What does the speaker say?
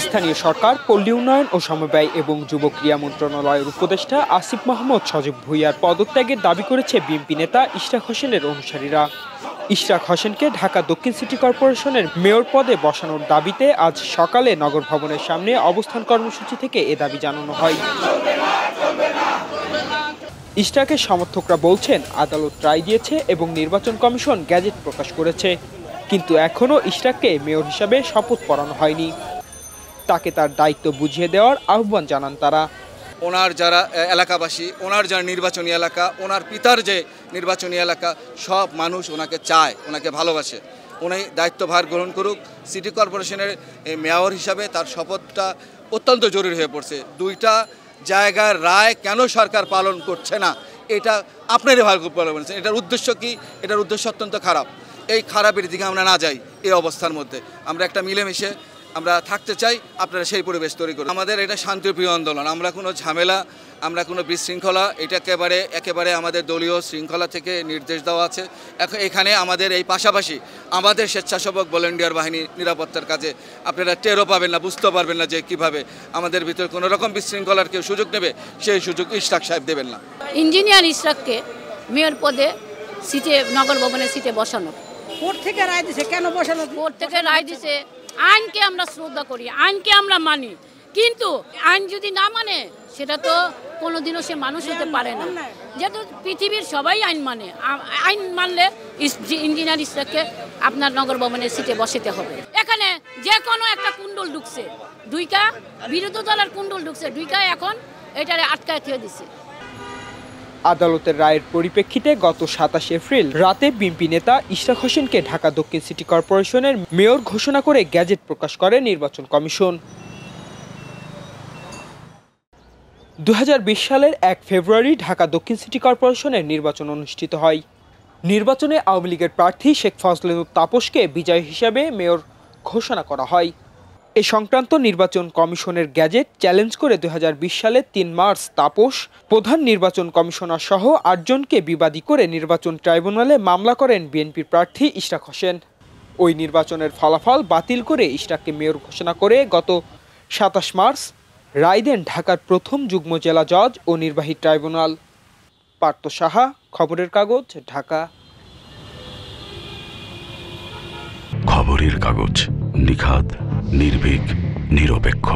স্থানীয় সরকার, পল্লী উন্নয়ন ও সমবায় এবং যুব ক্রীড়া মন্ত্রণালয়ের উপদেষ্টা আসিফ মাহমুদ সজীব ভুঁইয়ার পদত্যাগের দাবি করেছে বিএনপি নেতা ইশরাক হোসেনের অনুসারীরা। ইশরাক হোসেনকে ঢাকা দক্ষিণ সিটি কর্পোরেশনের মেয়র পদে বসানোর দাবিতে আজ সকালে নগর ভবনের সামনে অবস্থান কর্মসূচি থেকে এ দাবি জানানো হয়। ইশরাকের সমর্থকরা বলছেন, আদালত রায় দিয়েছে এবং নির্বাচন কমিশন গ্যাজেট প্রকাশ করেছে, কিন্তু এখনও ইশরাককে মেয়র হিসাবে শপথ পড়ানো হয়নি। তাকে তার দায়িত্ব বুঝিয়ে দেওয়ার আহ্বান জানান তারা। ওনার যারা এলাকাবাসী, ওনার যারা নির্বাচনী এলাকা, ওনার পিতার যে নির্বাচনী এলাকা, সব মানুষ ওনাকে চায়, ওনাকে ভালোবাসে। উনি দায়িত্বভার গ্রহণ করুক। সিটি কর্পোরেশনের মেয়র হিসাবে তার শপথটা অত্যন্ত জরুরি হয়ে পড়ছে। দুইটা জায়গার রায় কেন সরকার পালন করছে না, এটা আপনারই ভালো করে বলছেন। এটার উদ্দেশ্য কি? এটার উদ্দেশ্য অত্যন্ত খারাপ। এই খারাপের দিকে আমরা না যাই। এই অবস্থার মধ্যে আমরা একটা মিলেমিশে আমরা থাকতে চাই। আপনারা সেই পরিবেশ তৈরি করুন। আমাদের এটা শান্তিপ্রিয় আন্দোলন। আমরা কোনো ঝামেলা, আমরা কোনো বিশৃঙ্খলা, এটা একেবারে আমাদের দলীয় শৃঙ্খলা থেকে নির্দেশ দেওয়া আছে। এখানে আমাদের এই পাশাপাশি আমাদের স্বেচ্ছাসেবক ভলেন্টিয়ার বাহিনী নিরাপত্তার কাজে আপনারা টেরও পাবেন না, বুঝতে পারবেন না যে কিভাবে আমাদের ভিতরে কোনো রকম বিশৃঙ্খলার কেউ সুযোগ নেবে, সেই সুযোগ ইশরাক সাহেব দেবেন না। ইঞ্জিনিয়ার ইশরাককে মেয়র পদে সিটে, নগর ভবনের সিটে বসানো। কোর্ট থেকে রায় দিছে, কেন বসানো? কোর্ট থেকে রায় দিছে। আইনকে আমরা শ্রদ্ধা করি, আইনকে আমরা মানি, কিন্তু আইন যদি না মানে সেটা তো কোনোদিনও সে মানুষ হতে পারে না। যেহেতু পৃথিবীর সবাই আইন মানে, আইন মানলে ইঞ্জিনিয়ার ইশরাককে আপনার নগর ভবনের সিটে বসাতে হবে। এখানে যে কোনো একটা কুণ্ডল ঢুকছে, দুইটা বিরোধী দলের কুণ্ডল ঢুকছে, দুইটা এখন এটারে আটকায় দিয়ে দিছে। আদালতের রায়ের পরিপ্রেক্ষিতে গত 27 এপ্রিল রাতে বিএনপি নেতা ইশরাক হোসেনকে ঢাকা দক্ষিণ সিটি কর্পোরেশনের মেয়র ঘোষণা করে গ্যাজেট প্রকাশ করে নির্বাচন কমিশন। 2020 সালের 1 ফেব্রুয়ারি ঢাকা দক্ষিণ সিটি কর্পোরেশনের নির্বাচন অনুষ্ঠিত হয়। নির্বাচনে আওয়ামী লীগের প্রার্থী শেখ ফজলে তাপসকে বিজয়ী হিসাবে মেয়র ঘোষণা করা হয়। এ সংক্রান্ত নির্বাচন কমিশনের গ্যাজেট চ্যালেঞ্জ করে 2020 সালের 3 মার্চ তাপস প্রধান নির্বাচন কমিশনার সহ 8 জনকে বিবাদী করে নির্বাচন ট্রাইব্যুনালে মামলা করেন বিএনপির প্রার্থী ইশরাক হোসেন। ওই নির্বাচনের ফলাফল বাতিল করে ইশরাককে মেয়র ঘোষণা করে গত 27 মার্চ রায় দেন ঢাকার প্রথম যুগ্ম জেলা জজ ও নির্বাহী ট্রাইব্যুনাল। পার্থ সাহা, খবরের কাগজ, ঢাকা। খবরের কাগজ, নিখাত, নির্ভীক, নিরপেক্ষ।